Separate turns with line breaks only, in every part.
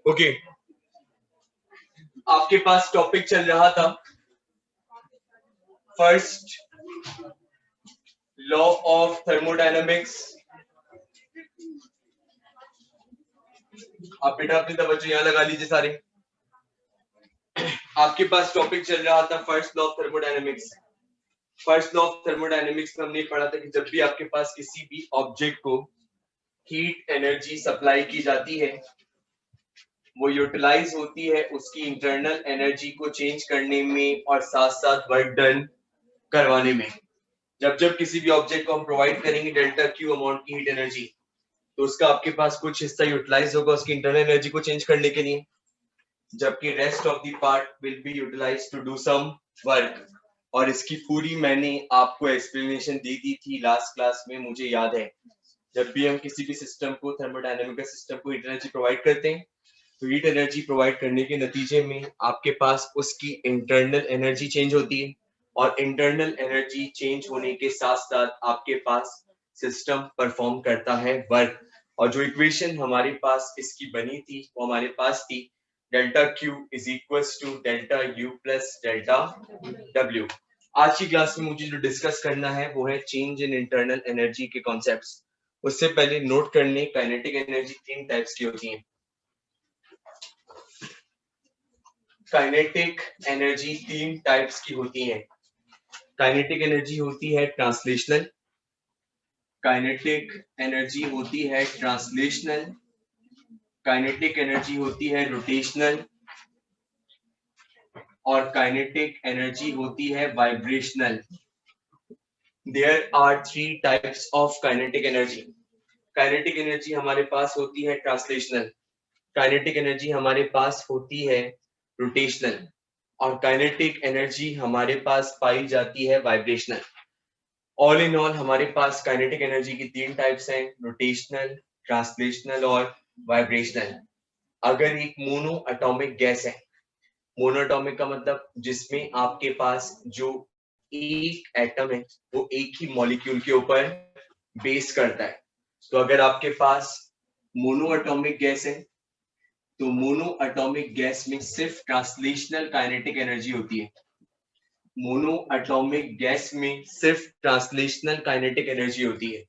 Okay, आपके पास topic चल रहा था फर्स्ट लॉ ऑफ थर्मोडायनामिक्स। आप बेटा अपनी तवज्जो यहाँ लगा लीजिए सारे। आपके पास टॉपिक चल रहा था first law of thermodynamics. First law of thermodynamics में हमने पढ़ा था कि जब भी आपके पास किसी भी ऑब्जेक्ट को हीट एनर्जी सप्लाई की जाती है, वो यूटिलाइज होती है उसकी इंटरनल एनर्जी को चेंज करने में और साथ साथ वर्क डन करवाने में। जब जब किसी भी ऑब्जेक्ट को हम प्रोवाइड करेंगे डेल्टा क्यू अमाउंट की हीट एनर्जी, तो उसका आपके पास कुछ हिस्सा यूटिलाइज होगा उसकी इंटरनल एनर्जी को चेंज करने के लिए, जबकि rest of the part will be utilise to do some work. और इसकी पूरी मैंने आपको एक्सप्लेनेशन दे दी थी लास्ट क्लास में, मुझे याद है। जब भी हम किसी भी सिस्टम को थर्मोडायनामिक सिस्टम को हीट एनर्जी प्रोवाइड करते हैं, तो हीट एनर्जी प्रोवाइड करने के नतीजे में आपके पास उसकी इंटरनल एनर्जी चेंज होती है, और इंटरनल एनर्जी चेंज होने के साथ साथ आपके पास सिस्टम परफॉर्म करता है वर्क। और जो इक्वेशन हमारे पास इसकी बनी थी वो हमारे पास थी delta Q is equals to delta U plus delta W. आज की क्लास में मुझे जो डिस्कस करना है वो है चेंज इन इंटरनल एनर्जी के कॉन्सेप्ट्स। उससे पहले नोट करने, काइनेटिक एनर्जी तीन टाइप्स की होती है। काइनेटिक एनर्जी तीन टाइप्स की होती है। काइनेटिक एनर्जी होती है ट्रांसलेशनल, काइनेटिक एनर्जी होती है ट्रांसलेशनल, काइनेटिक एनर्जी होती है रोटेशनल, और काइनेटिक एनर्जी होती है vibrational. There are three types of kinetic energy. Kinetic energy हमारे पास होती है ट्रांसलेशनल, काइनेटिक एनर्जी हमारे पास होती है रोटेशनल, और काइनेटिक एनर्जी हमारे पास पाई जाती है वाइब्रेशनल। ऑल इन ऑल हमारे पास काइनेटिक एनर्जी की तीन टाइप्स हैं, रोटेशनल, ट्रांसलेशनल और वाइब्रेशनल। अगर एक मोनो एटॉमिक गैस है, मोनो एटॉमिक का मतलब जिसमें आपके पास जो एक एटम है वो एक ही मॉलिक्यूल के ऊपर बेस करता है, तो अगर आपके पास मोनो एटॉमिक गैस है तो मोनो एटॉमिक गैस में सिर्फ ट्रांसलेशनल काइनेटिक एनर्जी होती है। मोनो एटॉमिक गैस में सिर्फ ट्रांसलेशनल काइनेटिक एनर्जी होती है।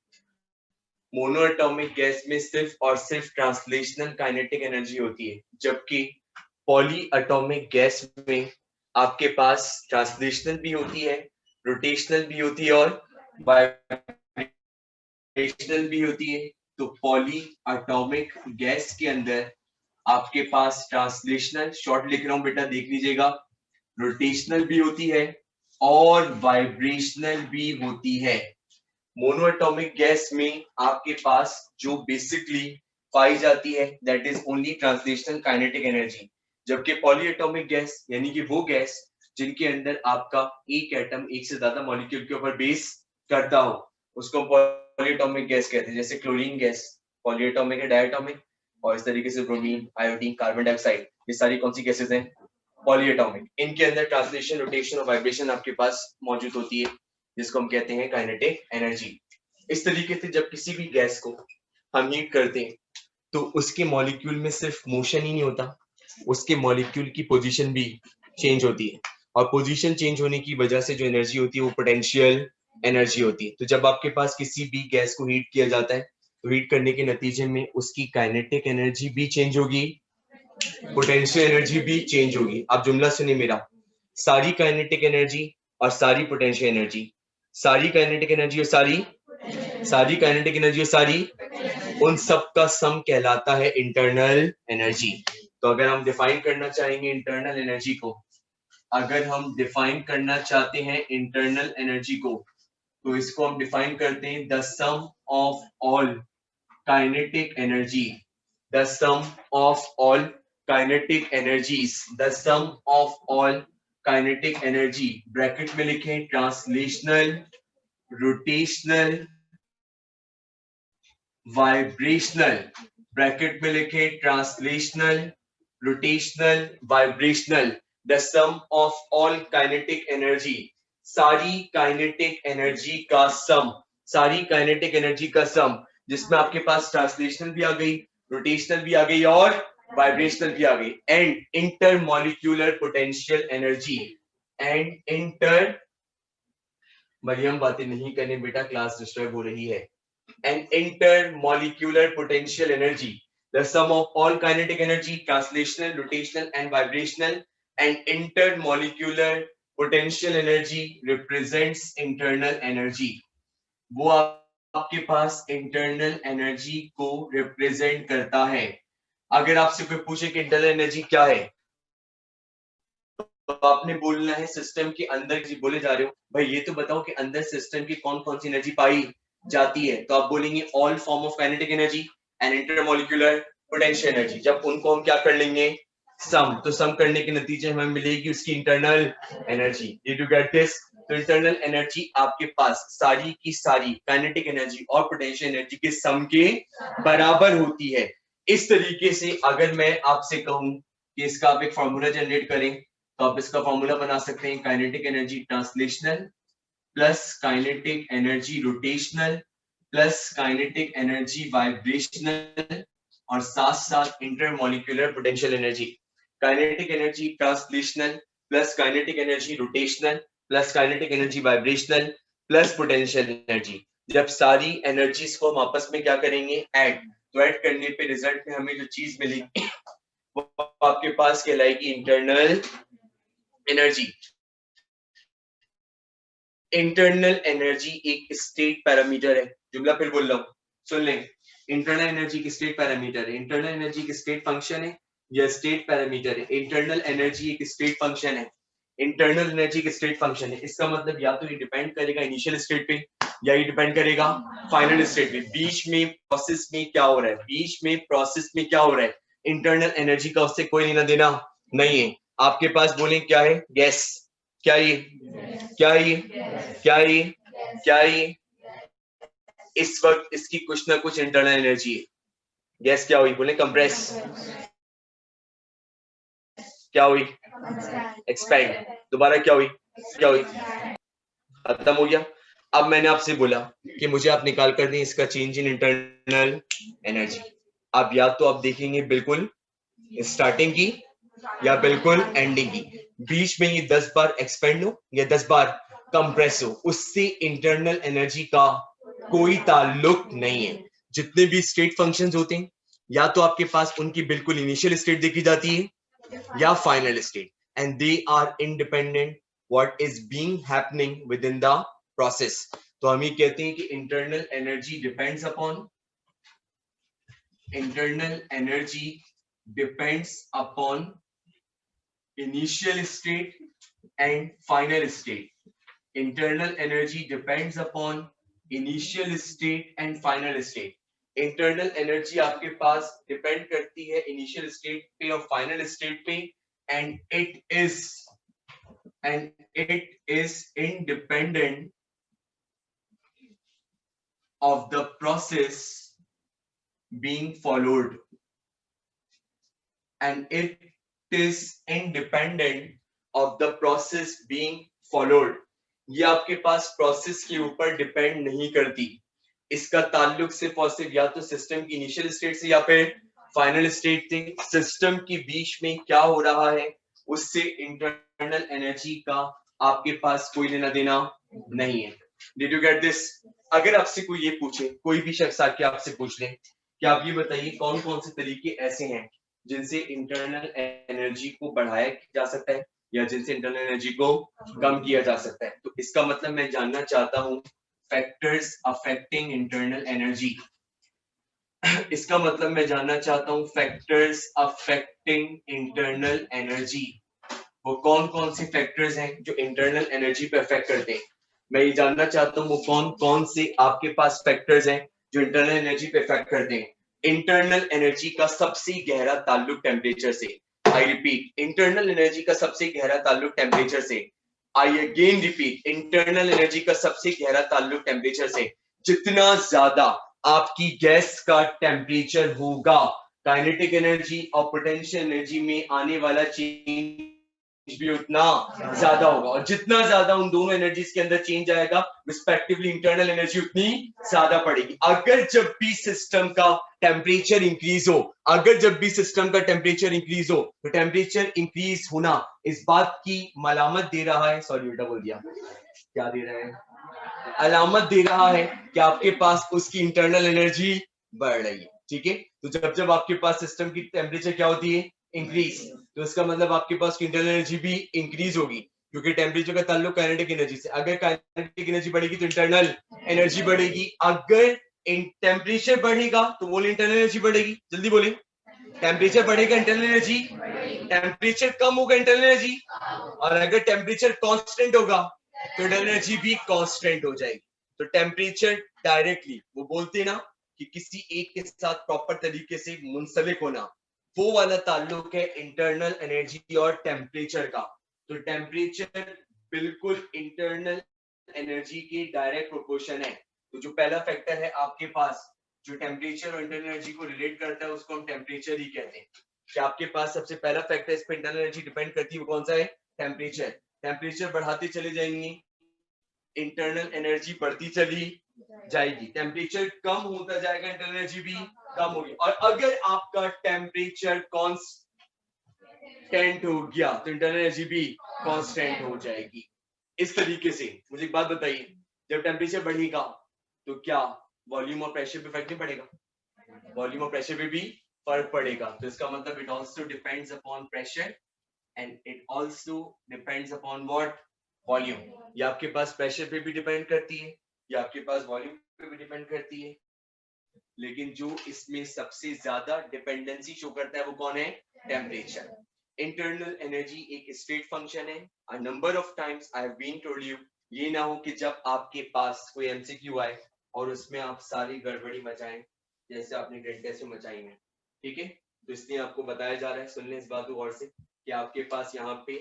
मोनो एटॉमिक गैस में सिर्फ और सिर्फ ट्रांसलेशनल काइनेटिक एनर्जी होती है, जबकि पॉली एटॉमिक गैस में आपके पास ट्रांसलेशनल भी होती है, रोटेशनल भी होती है और वाइब्रेशनल भी होती है। तो पॉली एटॉमिक गैस के अंदर आपके पास ट्रांसलेशनल, शॉर्ट लिख रहा हूं बेटा देख लीजिएगा, रोटेशनल भी होती है और वाइब्रेशनल भी होती है। मोनो एटॉमिक गैस में आपके पास जो बेसिकली पाई जाती है that is only translational kinetic energy, जबकि पॉली एटॉमिक गैस यानी कि वो गैस जिनके अंदर आपका एक एटम एक से ज्यादा मॉलिक्यूल के ऊपर बेस करता हो, उसको पॉली एटॉमिक गैस कहते हैं। जैसे क्लोरीन गैस पॉली एटॉमिक है, डायटॉमिक, और इस तरीके से ब्रोमीन, आयोडीन, कार्बन डाइऑक्साइड, ये सारी कौन सी गैसेज हैं? Poly atomic. इनके अंदर ट्रांसलेशन, रोटेशन और वाइब्रेशन आपके पास मौजूद होती है, जिसको हम कहते हैं काइनेटिक एनर्जी। इस तरीके से जब किसी भी गैस को हम हीट करते हैं तो उसके मॉलिक्यूल में सिर्फ मोशन ही नहीं होता, उसके मॉलिक्यूल की पोजीशन भी चेंज होती है, और पोजीशन चेंज होने की वजह से जो एनर्जी होती है वो पोटेंशियल एनर्जी होती है। तो जब आपके पास किसी भी गैस को हीट किया जाता है तो हीट करने के नतीजे में उसकी काइनेटिक एनर्जी भी चेंज होगी, पोटेंशियल एनर्जी भी चेंज होगी। आप जुमला सुनिए मेरा, सारी काइनेटिक एनर्जी और सारी पोटेंशियल एनर्जी, सारी काइनेटिक एनर्जी और सारी काइनेटिक एनर्जी और सारी, उन सब का सम कहलाता है इंटरनल एनर्जी। तो अगर हम डिफाइन करना चाहेंगे इंटरनल एनर्जी को, अगर हम डिफाइन करना चाहते हैं इंटरनल एनर्जी को, तो इसको हम डिफाइन करते हैं the sum of all kinetic energy, the sum of all kinetic energies, the sum of all kinetic energy, bracket में लिखें ट्रांसलेशनल, रोटेशनल, वाइब्रेशनल, ब्रैकेट में लिखे translational, rotational, vibrational, the sum of all kinetic energy, सारी kinetic energy का sum, सारी kinetic energy का सम, जिसमें आपके पास ट्रांसलेशनल भी आ गई, रोटेशनल भी आ गई और वाइब्रेशनल भी आ गई, and intermolecular potential energy, and inter, Mariam बातें नहीं करने बेटा, क्लास डिस्टर्ब हो रही है। And intermolecular potential energy, the sum of all kinetic energy, translational, rotational and vibrational, and intermolecular potential energy represents internal energy. वो आपके पास इंटरनल एनर्जी को रिप्रेजेंट करता है। अगर आपसे कोई पूछे कि इंटरनल एनर्जी क्या है, तो आपने बोलना है सिस्टम के अंदर, जी बोले जा रहे हो भाई ये तो बताओ कि अंदर सिस्टम की कौन कौन सी एनर्जी पाई जाती है, तो आप बोलेंगे all form of kinetic energy and intermolecular potential energy. जब उनको हम क्या कर लेंगे, सम, तो सम करने के नतीजे हमें मिलेगी उसकी internal energy. Did you get this? तो इंटरनल एनर्जी आपके पास सारी की सारी काइनेटिक एनर्जी और पोटेंशियल एनर्जी के सम के बराबर होती है। इस तरीके से अगर मैं आपसे कहूं कि इसका आप एक फॉर्मूला जनरेट करें, तो आप इसका फॉर्मूला बना सकते हैं, kinetic energy translational plus kinetic energy rotational plus kinetic energy vibrational और साथ साथ intermolecular potential energy. Kinetic energy translational plus kinetic energy rotational plus kinetic energy vibrational plus potential energy. जब सारी एनर्जीज को हम आपस में क्या करेंगे, ऐड, तो ऐड करने पे रिजल्ट में हमें जो चीज मिलेगी वो आपके पास कहलाएगी इंटरनल एनर्जी। इंटरनल एनर्जी एक स्टेट पैरामीटर है, जुमला फिर बोल रहा हूं, सुन लें। इंटरनल एनर्जी की स्टेट पैरामीटर है, इंटरनल एनर्जी की स्टेट फंक्शन है या स्टेट पैरामीटर है। इंटरनल एनर्जी एक स्टेट फंक्शन है, इंटरनल एनर्जी की स्टेट फंक्शन है। इसका मतलब या तो ये डिपेंड करेगा इनिशियल स्टेट पे या ये डिपेंड करेगा फाइनल स्टेट पे। बीच में प्रोसेस में क्या हो रहा है, बीच में प्रोसेस में क्या हो रहा है, इंटरनल एनर्जी का उससे कोई लेना देना नहीं है। आपके पास बोले क्या है, गैस, क्या ये, क्या ये, क्या ये, क्या ये, इस वक्त इसकी कुछ ना कुछ इंटरनल एनर्जी है। गैस क्या हुई, बोले कंप्रेस, क्या हुई, एक्सपैंड, दोबारा क्या हुई, क्या हुई, खत्म हो गया। अब मैंने आपसे बोला कि मुझे आप निकाल कर दें इसका चेंज इन इंटरनल एनर्जी। अब या तो आप देखेंगे बिल्कुल स्टार्टिंग की या बिल्कुल एंडिंग की, बीच में ये 10 बार एक्सपेंड हो या 10 बार कंप्रेस हो, उससे इंटरनल एनर्जी का कोई ताल्लुक नहीं है। जितने भी स्टेट फंक्शंस होते हैं या तो आपके पास उनकी बिल्कुल इनिशियल स्टेट देखी जाती है या final state, and they are independent what is being happening with in the process. तो हम ये कहते हैं कि internal energy depends upon, internal energy depends upon initial state and final state. Internal energy depends upon initial state and final state. Internal energy आपके पास depend करती है initial state पे और final state पे, and it is independent of the process being followed, and it is independent of the process being followed. ये आपके पास process के ऊपर डिपेंड नहीं करती, इसका ताल्लुक सिर्फ और सिर्फ या तो सिस्टम की इनिशियल स्टेट से या फिर फाइनल स्टेट से। सिस्टम के बीच में क्या हो रहा है उससे इंटरनल एनर्जी का आपके पास कोई लेना देना नहीं है। Did you get this? अगर आपसे कोई ये पूछे, कोई भी शख्स आके आपसे पूछ ले कि आप ये बताइए कौन कौन से तरीके ऐसे हैं जिनसे इंटरनल एनर्जी को बढ़ाया जा सकता है या जिनसे इंटरनल एनर्जी को कम किया जा सकता है, तो इसका मतलब मैं जानना चाहता हूं फैक्टर्स अफेक्टिंग इंटरनल एनर्जी। इसका मतलब मैं जानना चाहता हूं फैक्टर्स अफेक्टिंग इंटरनल एनर्जी। वो कौन कौन से फैक्टर्स हैं जो इंटरनल एनर्जी पे अफेक्ट करते हैं, मैं ये जानना चाहता हूं वो कौन कौन से आपके पास फैक्टर्स हैं जो इंटरनल एनर्जी पे अफेक्ट करते हैं। इंटरनल एनर्जी का सबसे गहरा ताल्लुक टेम्परेचर से। आई रिपीट, इंटरनल एनर्जी का सबसे गहरा ताल्लुक टेम्परेचर से। I again repeat, internal energy का सबसे गहरा ताल्लुक टेम्परेचर से। जितना ज्यादा आपकी गैस का टेम्परेचर होगा, काइनेटिक एनर्जी और पोटेंशियल एनर्जी में आने वाला चेंज भी उतना ज्यादा होगा, और जितना ज्यादा उन दोनों एनर्जीज के अंदर चेंज आएगा रिस्पेक्टिवली इंटरनल एनर्जी उतनी ज्यादा पड़ेगी। अगर जब भी सिस्टम का टेम्परेचर इंक्रीज हो, अगर जब भी सिस्टम का टेम्परेचर इंक्रीज हो, तो टेम्परेचर इंक्रीज होना इस बात की मलामत दे रहा है, सॉरी बेटा बोल दिया, क्या दे रहा है, अलामत दे रहा है कि आपके पास उसकी इंटरनल एनर्जी बढ़ रही है। ठीक है, तो जब जब आपके पास सिस्टम की टेम्परेचर क्या होती है, इंक्रीज, तो इसका मतलब आपके पास इंटरनल एनर्जी भी इंक्रीज होगी, क्योंकि टेम्परेचर का ताल्लुक काइनेटिक एनर्जी से। अगर काइनेटिक एनर्जी बढ़ेगी तो इंटरनल एनर्जी बढ़ेगी, अगर टेम्परेचर बढ़ेगा तो वो इंटरनल एनर्जी बढ़ेगी। जल्दी बोले, टेम्परेचर बढ़ेगा इंटरनल एनर्जी, टेम्परेचर कम होगा इंटरनल एनर्जी, और अगर टेम्परेचर कांस्टेंट होगा तो इंटरनल एनर्जी भी कांस्टेंट हो जाएगी। तो टेम्परेचर डायरेक्टली, वो बोलते हैं ना कि किसी एक के साथ प्रॉपर तरीके से मुंसलिक होना, वो वाला ताल्लुक है इंटरनल एनर्जी और टेम्परेचर का। तो टेम्परेचर बिल्कुल इंटरनल एनर्जी के डायरेक्ट प्रोपोर्शन है। तो जो पहला फैक्टर है आपके पास जो टेम्परेचर और इंटरनल एनर्जी को रिलेट करता है, उसको हम टेम्परेचर ही कहते हैं। कि आपके पास सबसे पहला फैक्टर इस पे इंटरनल एनर्जी डिपेंड करती है, वो कौन सा है, टेम्परेचर। टेम्परेचर बढ़ाते चले जाएंगे, इंटरनल एनर्जी बढ़ती चली जाएगी, टेम्परेचर कम होता जाएगा, इंटरनल एनर्जी भी कम होगी। और अगर आपका टेम्परेचर कांस्टेंट हो गया तो इंटरनल एनर्जी भी कांस्टेंट हो जाएगी। इस तरीके से मुझे एक बात बताइए, जब टेम्परेचर बढ़ेगा तो क्या वॉल्यूम और प्रेशर पे इफेक्ट नहीं पड़ेगा, वॉल्यूम और प्रेशर पे भी फर्क पड़ेगा। तो इसका मतलब it also depends upon pressure and it also depends upon what, volume. ये आपके पास प्रेशर पे भी डिपेंड करती है, ये आपके पास वॉल्यूम पे भी डिपेंड करती है, लेकिन जो इसमें सबसे ज्यादा डिपेंडेंसी शो करता है वो कौन है, टेम्परेचर। इंटरनल एनर्जी एक स्टेट फंक्शन है। A number of times I have been told you, ये ना हो कि जब आपके पास कोई एमसीक्यू आए और उसमें आप सारी गड़बड़ी मचाएं जैसे आपने ग्रेड टेस्ट में मचाई है। ठीक है, तो इसलिए आपको बताया जा रहा है, सुन लें इस बात को गौर से, कि आपके पास यहाँ पे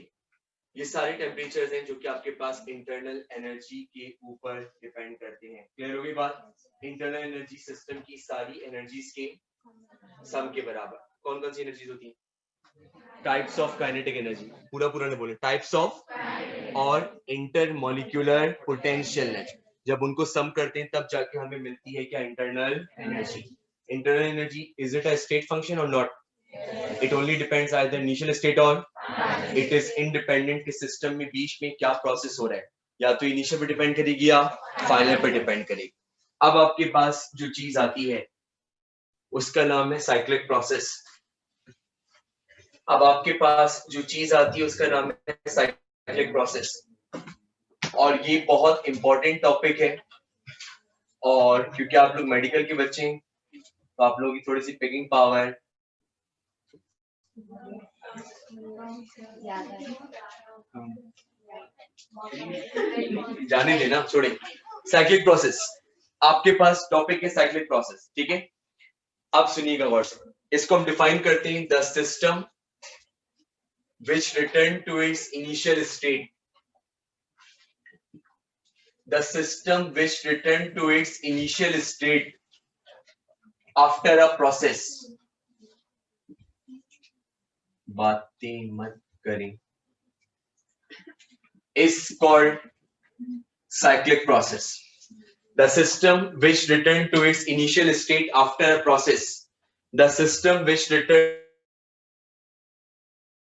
ये सारे टेम्परेचर्स हैं जो कि आपके पास इंटरनल एनर्जी के ऊपर डिपेंड करते हैं। क्लियर हो गई बात? इंटरनल एनर्जी सिस्टम की सारी एनर्जीज के सम के बराबर। कौन कौन सी एनर्जीज होती हैं? टाइप्स ऑफ काइनेटिक एनर्जी, पूरा पूरा नहीं बोले, टाइप्स ऑफ, और इंटरमॉलिक्यूलर पोटेंशियल एनर्जी। जब उनको सम करते हैं तब जाके हमें मिलती है क्या, internal energy. Internal energy is it a state function और not? It only depends either initial state और इट इज इंडिपेंडेंट कि सिस्टम में बीच में क्या प्रोसेस हो रहा है, या तो इनिशियल पे डिपेंड करेगी या फाइनल पे डिपेंड करेगी। अब आपके पास जो चीज आती है उसका नाम है साइक्लिक प्रोसेस। अब आपके पास जो चीज आती है उसका नाम है साइक्लिक प्रोसेस, और ये बहुत इंपॉर्टेंट टॉपिक है, और क्योंकि आप लोग मेडिकल के बच्चे हैं तो आप लोगों की थोड़ी सी पिकिंग पावर जाने देना, छोड़े। साइक्लिक प्रोसेस, आपके पास टॉपिक है साइक्लिक प्रोसेस। ठीक है, अब सुनिएगा गौर से, इसको हम डिफाइन करते हैं, the system which return to its initial state, the system which return to its initial state after a process, बातें मत करें, is called cyclic process. The system which return to its initial state after a process, the system which return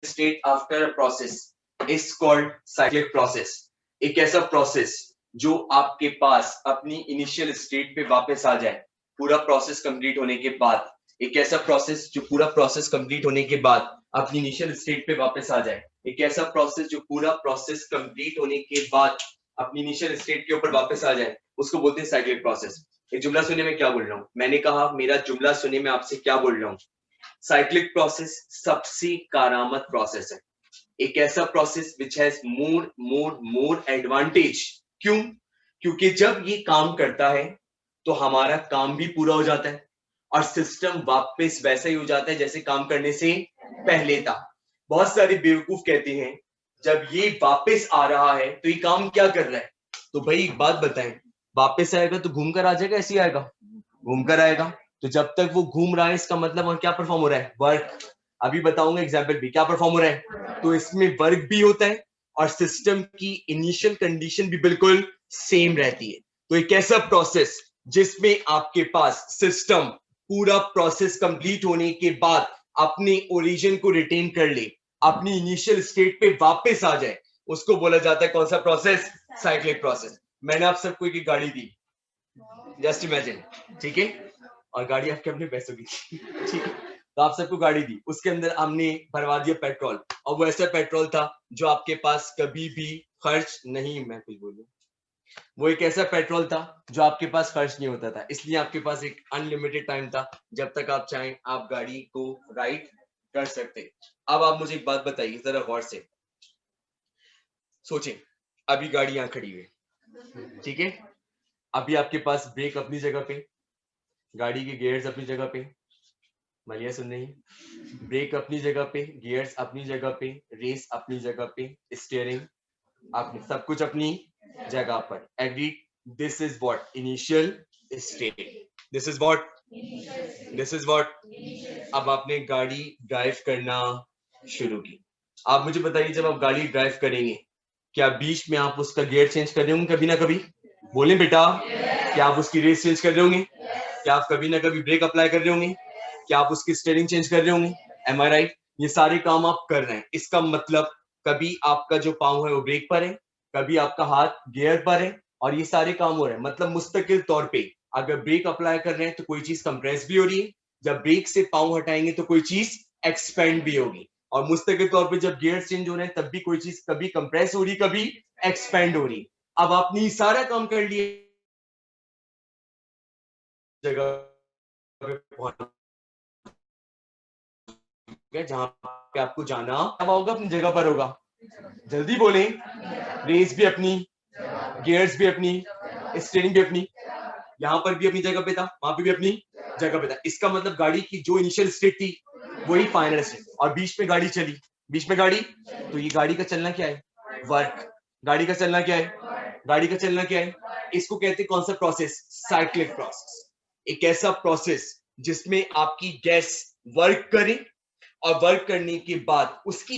state after a process is called cyclic process. एक ऐसा process जो आपके पास अपनी initial state पे वापस आ जाए पूरा प्रोसेस कंप्लीट होने के बाद, एक ऐसा प्रोसेस जो पूरा प्रोसेस कंप्लीट होने के बाद अपनी इनिशियल स्टेट पे वापस आ जाए, एक ऐसा प्रोसेस जो पूरा प्रोसेस कंप्लीट होने के बाद अपनी इनिशियल स्टेट के ऊपर वापस आ जाए, उसको बोलते हैं साइक्लिक प्रोसेस। एक जुमला सुने मैं क्या बोल रहा हूँ, मैंने कहा मेरा जुमला सुने मैं आपसे क्या बोल रहा हूँ। साइक्लिक प्रोसेस सबसे कारामत प्रोसेस है, एक ऐसा process which has more more more advantage. क्यों? क्योंकि जब ये काम करता है तो हमारा काम भी पूरा हो जाता है और सिस्टम वापस वैसा ही हो जाता है जैसे काम करने से पहले था। बहुत सारे बेवकूफ कहते हैं जब ये वापस आ रहा है तो ये काम क्या कर रहा है, तो भाई एक बात बताएं, वापस आएगा तो घूम कर आ जाएगा, ऐसे आएगा, घूम कर आएगा। तो जब तक वो घूम रहा है इसका मतलब और क्या परफॉर्म हो रहा है, वर्क। अभी बताऊंगा एग्जाम्पल भी, क्या परफॉर्म हो रहा है, तो इसमें वर्क भी होता है और सिस्टम की इनिशियल कंडीशन भी बिल्कुल सेम रहती है। तो एक ऐसा प्रोसेस जिसमें आपके पास सिस्टम पूरा प्रोसेस कंप्लीट होने के बाद अपने ओरिजिन को रिटेन कर ले, अपनी इनिशियल स्टेट पे वापस आ जाए, उसको बोला जाता है कौन सा प्रोसेस? Cyclic process. मैंने आप सबको एक गाड़ी दी, जस्ट इमेजिन, ठीक है, और गाड़ी आपके अपने पैसों की थी, ठीक है, तो आप सबको गाड़ी दी, उसके अंदर हमने भरवा दिया पेट्रोल, और वो ऐसा पेट्रोल था जो आपके पास कभी भी खर्च नहीं, मैं कुछ बोलूं, वो एक ऐसा पेट्रोल था जो आपके पास खर्च नहीं होता था, इसलिए आपके पास एक अनलिमिटेड टाइम था, जब तक आप चाहें आप गाड़ी को राइड कर सकते। अब आप मुझे एक बात बताइए जरा गौर से सोचें, अभी गाड़ी यहाँ खड़ी है, ठीक है, अभी आपके पास ब्रेक अपनी जगह पे, गाड़ी के गियर्स अपनी जगह पे, मलिया सुन रही, ब्रेक अपनी जगह पे, गियर्स अपनी जगह पे, रेस अपनी जगह पे, स्टीयरिंग अपनी, सब कुछ अपनी जगह पर। Agree? This is what initial state, this is what, this is what. अब आपने गाड़ी ड्राइव करना शुरू की। आप मुझे बताइए, जब आप गाड़ी ड्राइव करेंगे, क्या बीच में आप उसका गियर चेंज कर रहे होंगे कभी ना कभी? बोले बेटा, क्या आप उसकी रेस चेंज कर रहे होंगे? क्या आप कभी ना कभी ब्रेक अप्लाई कर रहे होंगे? क्या आप उसकी स्टीयरिंग चेंज कर रहे होंगे? एम आई राइट? ये सारे काम आप कर रहे हैं, इसका मतलब कभी आपका जो पाँव है वो ब्रेक पर है, कभी आपका हाथ गियर पर है, और ये सारे काम हो रहे हैं, मतलब मुस्तकिल तौर पे अगर ब्रेक अप्लाई कर रहे हैं तो कोई चीज कंप्रेस भी हो रही है, जब ब्रेक से पाँव हटाएंगे तो कोई चीज एक्सपेंड भी होगी, और मुस्तकिल तौर पे जब गियर चेंज हो रहे हैं तब भी कोई चीज कभी कंप्रेस हो रही, कभी एक्सपेंड हो रही। अब आपने ये सारा काम कर लिया, जगह पे पहुंच गए जहां पे आपको जाना, अब होगा अपनी जगह पर होगा, जल्दी बोले। रेस भी अपनी, गियर्स भी अपनी, स्टीयरिंग भी अपनी, यहाँ पर भी अपनी जगह पे था, वहां पे भी अपनी जगह पे था। इसका मतलब गाड़ी की जो इनिशियल स्टेट थी वही फाइनल स्टेट, और बीच में गाड़ी चली, बीच में गाड़ी, तो ये गाड़ी का चलना क्या है? वर्क। गाड़ी का चलना क्या है? गाड़ी का चलना क्या है? इसको कहते हैं कौन सा प्रोसेस? Cyclic process. एक ऐसा प्रोसेस जिसमें आपकी गैस वर्क करे, और वर्क करने के बाद उसकी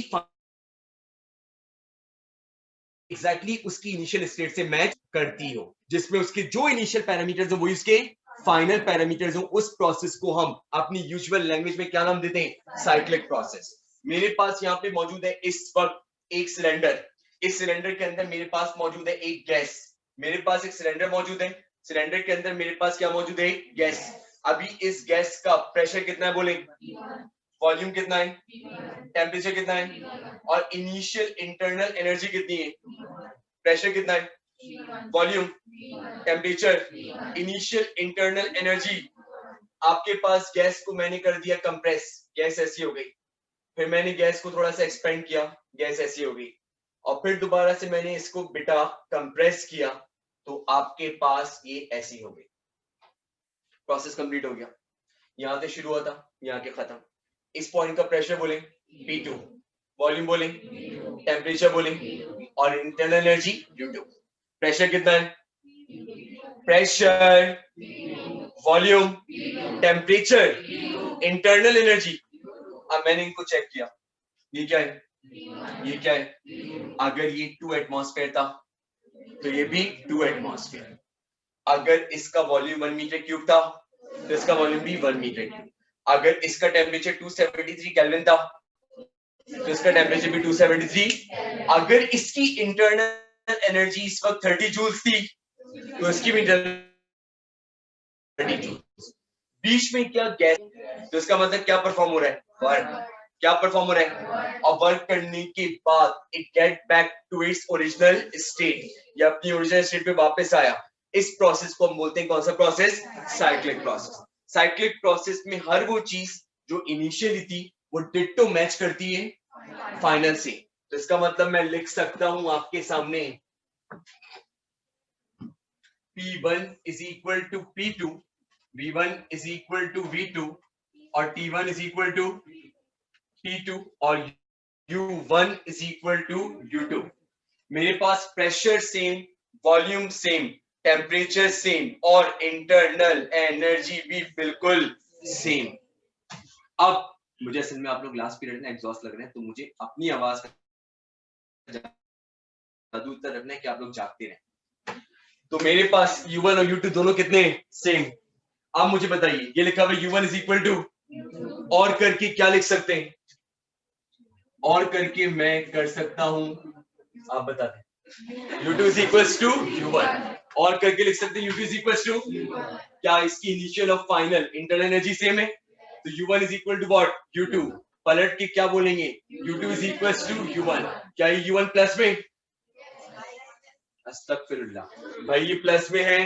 एग्जैक्टली उसकी इनिशियल स्टेट से मैच करती हो, जिसमें उसके जो इनिशियल पैरामीटर्स हो वो इसके फाइनल पैरामीटर्स हो। उस प्रोसेस को हम अपनी यूजुअल लैंग्वेज में क्या नाम देते हैं? Cyclic process. मेरे पास यहाँ पे मौजूद है इस वक्त एक सिलेंडर, इस सिलेंडर के अंदर मेरे पास मौजूद है एक गैस, मेरे पास एक सिलेंडर मौजूद है, सिलेंडर के अंदर मेरे पास क्या मौजूद है? गैस। अभी इस गैस का प्रेशर कितना है बोले? वॉल्यूम कितना है? टेम्परेचर कितना है? और इनिशियल इंटरनल एनर्जी कितनी है? प्रेशर कितना है? Volume, temperature, initial internal energy. आपके पास गैस को मैंने कर दिया कंप्रेस, गैस ऐसी हो गई, फिर मैंने गैस को थोड़ा सा एक्सपेंड किया, गैस ऐसी हो गई, और फिर दोबारा से मैंने इसको बेटा कंप्रेस किया, तो आपके पास ये ऐसी हो गई। प्रोसेस कंप्लीट हो गया, यहां से शुरू हुआ था, यहाँ के खत्म। इस पॉइंट का प्रेशर बोले P2, वॉल्यूम बोले, टेम्परेचर बोले, और इंटरनल एनर्जी U2। प्रेशर कितना है? Pressure, volume, temperature, internal energy. अब मैंने इनको चेक किया, ये क्या है? ये क्या है? अगर ये 2 एटमॉस्फेयर था तो ये भी 2 एटमॉस्फेयर। अगर इसका वॉल्यूम 1 मीटर क्यूब था तो इसका वॉल्यूम भी 1 मीटर क्यूब। अगर इसका टेम्परेचर 273 केल्विन था तो इसका टेम्परेचर भी 273। अगर इसकी इंटरनल एनर्जी इस वक्त 30 जूल्स थी तो इसकी भी 30 जूल्स। बीच में क्या गैस, तो इसका मतलब क्या परफॉर्म हो रहा है? वर्क। क्या परफॉर्म हो रहा है? और वर्क करने के बाद it get back to its original state, या अपनी ओरिजिनल स्टेट पे वापस आया। इस प्रोसेस को हम बोलते हैं कौन सा process? Cyclic process. Cyclic process में हर वो चीज जो इनिशियली थी वो डिट्टो मैच करती है फाइनल से। तो इसका मतलब मैं लिख सकता हूं आपके सामने P1 is equal to P2, V1 is equal to V2, और T1 is equal to T2, और U1 is equal to U2। मेरे पास pressure same, volume same, temperature same, और इंटरनल एनर्जी भी बिल्कुल सेम। अब मुझे असल में आप लोग लास्ट पीरियड में एग्जॉस्ट लग रहे हैं, तो मुझे अपनी आवाज का जादू इतना रखना है कि आप लोग जागते रहें। तो मेरे पास U1 और U2 दोनों कितने सेम। आप मुझे बताइए, ये लिखा हुआ U1 इज इक्वल टू, और करके क्या लिख सकते हैं, और करके मैं कर सकता हूं, आप बता दें। U2 is equal to U1, और करके लिख सकते हैं U2 इज इक्वल टू, क्या इसकी इनिशियल और फाइनल इंटरनल एनर्जी सेम है, तो U1 is equal to what, U2, पलट के क्या बोलेंगे, U2 is equal to U1, क्या ये U1 प्लस में, अस्तगफिरुल्लाह भाई ये प्लस में है,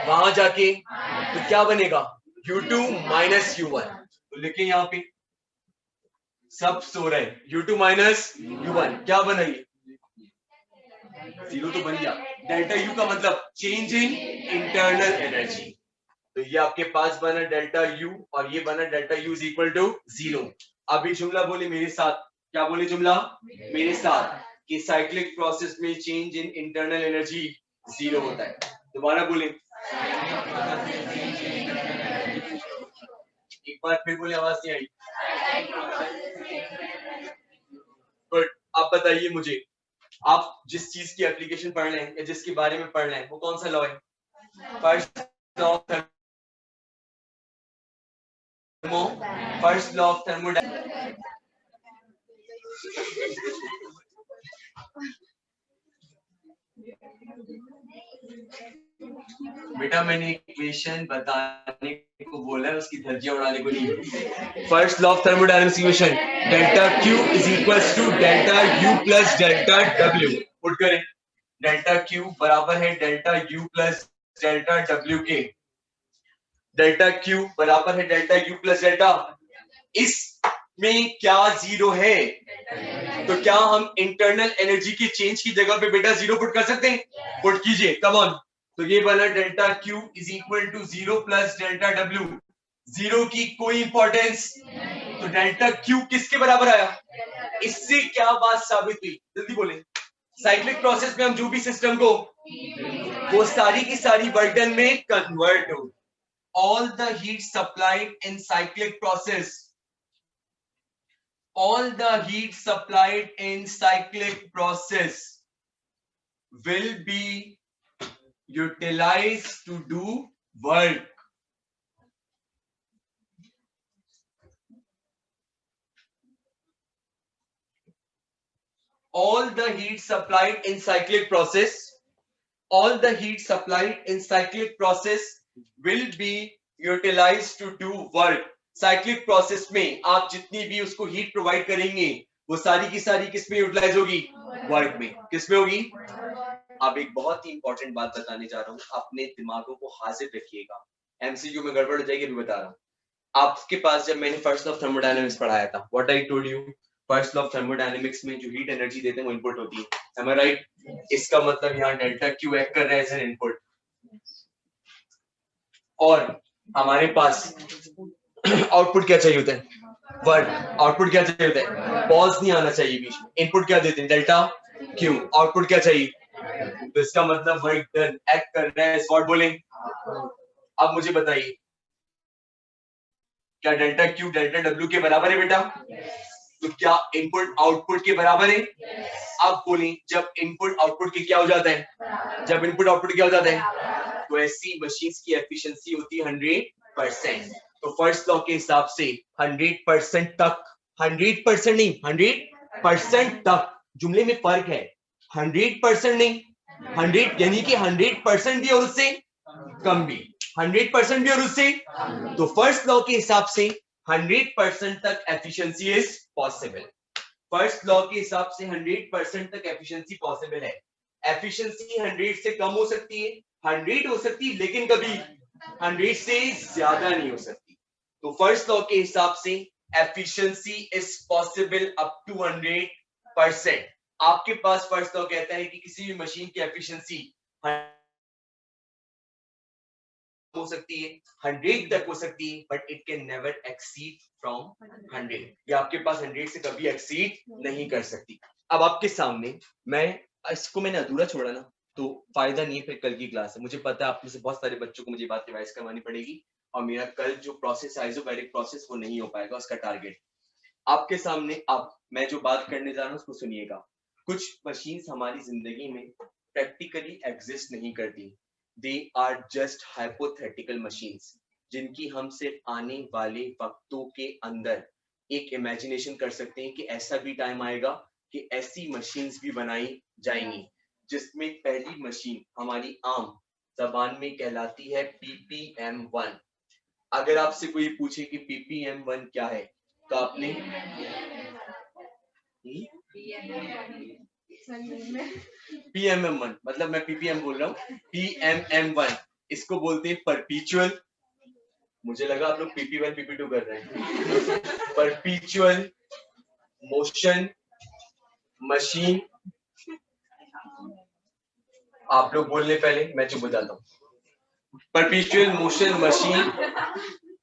वहां जाके तो क्या बनेगा, U2 माइनस U1, तो लिखें यहाँ पे सब सो रहे हैं, U2 माइनस U1 क्या बना, ये जीरो तो बन गया। डेल्टा U का मतलब चेंज इन इंटरनल एनर्जी, तो ये आपके पास बना डेल्टा U, और ये बना डेल्टा U इज इक्वल टू 0। अब ये जुमला बोले मेरे साथ, क्या बोले जुमला मेरे साथ, कि साइक्लिक प्रोसेस में चेंज इन इंटरनल एनर्जी 0 होता है। दोबारा बोले, एक बार फिर बोले, आवाज नहीं आई। गुड, आप बताइए मुझे, आप जिस चीज की एप्लीकेशन पढ़ रहे हैं या जिसके बारे में पढ़ रहे हैं वो कौन सा लॉ है, फर्स्ट लॉ ऑफ थर्मोडायनामिक्स। बेटा मैंने इक्वेशन बताने को बोला है, उसकी धज्जियां उड़ाने को नहीं। First law of thermodynamics equation, delta Q is equals to delta U plus delta W। Put करें, डेल्टा Q बराबर है delta U plus delta W के, डेल्टा Q बराबर है डेल्टा U प्लस डेल्टा, इसमें क्या जीरो है, तो क्या हम इंटरनल एनर्जी की चेंज की जगह पे बेटा जीरो पुट कर सकते हैं, पुट कीजिए, कम ऑन। तो ये बना delta Q is equal to 0 plus delta W, zero की कोई इंपॉर्टेंस, तो डेल्टा Q किसके बराबर आया, इससे क्या बात साबित हुई, जल्दी बोले। साइक्लिक प्रोसेस में हम जो भी सिस्टम को, वो सारी की सारी वर्डन में कन्वर्ट हो, all the heat supplied in cyclic process, all the heat supplied in cyclic process will be utilized to do work. All the heat supplied in cyclic process, all the heat supplied in cyclic process will be utilized to do work. Cyclic process में आप जितनी भी उसको heat provide करेंगे वो सारी की सारी किसमें यूटिलाइज होगी, वर्क में, किसमें होगी। अब एक बहुत ही इंपॉर्टेंट बात बताने जा रहा हूँ, अपने दिमागों को हाजिर रखिएगा, एमसीक्यू में गड़बड़ हो जाएगी, मैं बता रहा हूँ। आपके पास जब मैंने फर्स्ट लॉ ऑफ थर्मोडायनामिक्स पढ़ाया था, what I told you, first law of thermodynamics में जो हीट एनर्जी देते हैं वो इनपुट होती है, am I right? इसका मतलब यहाँ डेल्टा Q एक्ट कर रहा है एज एन इनपुट, और हमारे पास आउटपुट क्या चाहिए होता है, वर्क। आउटपुट क्या चाहिए होता है, पॉज नहीं आना चाहिए बीच में। इनपुट क्या देते हैं, डेल्टा Q, आउटपुट क्या चाहिए, तो इसका मतलब वर्क डन एक्ट कर रहा है, व्हाट बोले। अब मुझे बताइए, क्या डेल्टा Q डेल्टा W के बराबर है बेटा, तो क्या इनपुट आउटपुट के बराबर है। अब बोलें, जब इनपुट आउटपुट के क्या हो जाता है, जब इनपुट आउटपुट क्या हो जाता है, तो ऐसी मशीन की एफिशिएंसी होती है 100%। तो फर्स्ट लॉ के हिसाब से 100% तक, 100% नहीं 100% तक, जुमले में फर्क है, 100% नहीं 100 यानी कि 100% भी और उससे कम भी, 100% भी और उससे, तो फर्स्ट लॉ के हिसाब से 100% तक efficiency is possible. First law के हिसाब से 100% तक एफिशिएंसी पॉसिबल है। एफिशिएंसी 100 से कम हो सकती है, 100 हो सकती है, लेकिन कभी 100 से ज्यादा नहीं हो सकती। तो फर्स्ट लॉ के हिसाब से efficiency is possible up to 100%। आपके पास फर्स्ट लॉ कहता है कि किसी भी मशीन की एफिशिएंसी हो सकती है, 100 तक हो सकती है, but it can never exceed from 100, ये आपके पास 100 से कभी एक्सीड नहीं कर सकती। अब आपके सामने मैं इसको मैंने अधूरा छोड़ा ना, तो फायदा नहीं है फिर कल की क्लास है। मुझे पता है आप में से बहुत सारे बच्चों को मुझे बात रिवाइज करवानी पड़ेगी, और मेरा कल जो प्रोसेस आइसोबैरिक प्रोसेस वो नहीं हो पाएगा उसका टारगेट। आपके सामने अब मैं जो बात करने जा रहा हूँ उसको सुनिएगा। कुछ मशीन्स हमारी जिंदगी में प्रैक्टिकली एग्जिस्ट नहीं करती, they are just hypothetical machines, जिनकी हम सिर्फ आने वाले वक्तों के अंदर एक इमेजिनेशन कर सकते हैं कि ऐसा भी टाइम आएगा कि ऐसी मशीन्स भी बनाई जाएंगी, जिसमें पहली मशीन हमारी आम जबान में कहलाती है PPM1। अगर आपसे कोई पूछे कि PPM1 क्या है, तो आपने PMM1, मतलब मैं PPM बोल रहा हूँ, PMM1 इसको बोलते हैं परपीचुअल। मुझे लगा आप लोग PP1 PP2 कर रहे हैं। परपीचुअल मोशन मशीन। आप लोग बोलने पहले मैं चुप हो जाता हूँ। परपीचुअल मोशन मशीन।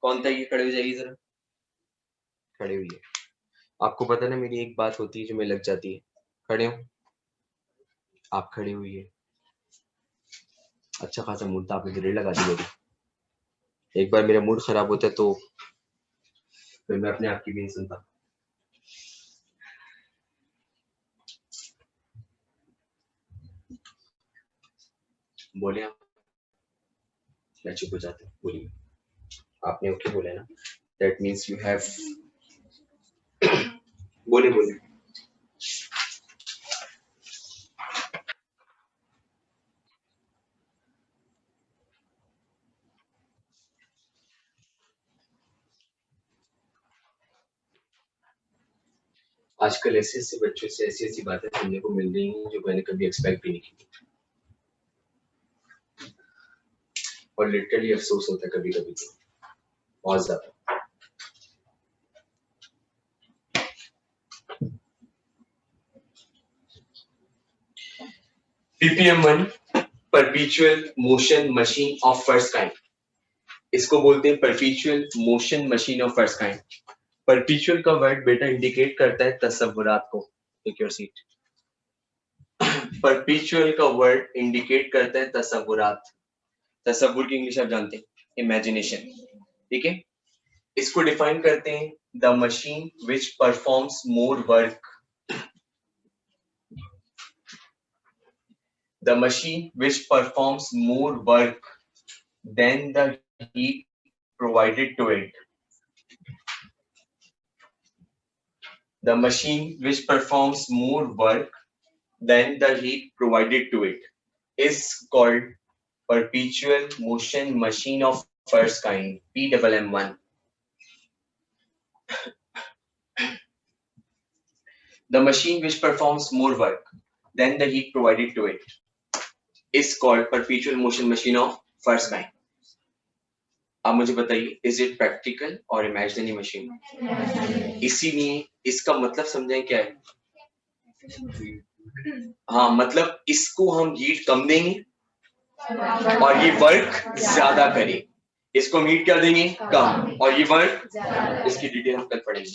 कौन था ये? खड़े हो जाइए जरा, खड़े हुई। आपको पता ना मेरी एक बात होती है जो मैं लग जाती है। खड़े हो, आप खड़े हुई। अच्छा खासा मूड था, आपने ग्रेड लगा दी मेरी। एक बार मेरा मूड खराब होता है तो फिर मैं अपने आप की भी नहीं सुनता। बोले आप, मैं चुप हो जाता हूँ। बोलिए, आपने ओके बोले ना, दैट मीन्स यू हैव। बोले बोले। आजकल ऐसे ऐसे बच्चों से ऐसी ऐसी बातें सुनने को मिल रही हैं जो मैंने कभी एक्सपेक्ट भी नहीं की, और लिटरली अफसोस होता है कभी कभी तो, बहुत ज्यादा। PPM1 परपीचुअल motion machine of first kind, इसको बोलते हैं परपीचुअल motion machine of first kind. परपीचुअल का वर्ड बेटा इंडिकेट करता है तसव्वुरात को। Take your seat. परपीचुअल का वर्ड इंडिकेट करता है तसव्वुरात। तसव्वुर की इंग्लिश आप जानते हैं, इमेजिनेशन। ठीक है, इसको डिफाइन करते हैं the machine which performs more work, the machine which performs more work than the heat provided to it. The machine which performs more work than the heat provided to it is called perpetual motion machine of first kind, PMM1. The machine which performs more work than the heat provided to it is called perpetual motion machine of first kind. अब मुझे बताइए, is it practical और imaginary machine? इसीलिए इसका मतलब समझें क्या है। हाँ, मतलब इसको हम हीट कम देंगे और ये वर्क ज्यादा करे। इसको हम हीट क्या देंगे? कम, और ये वर्क। इसकी डिटेल हम कल पढ़ेंगे।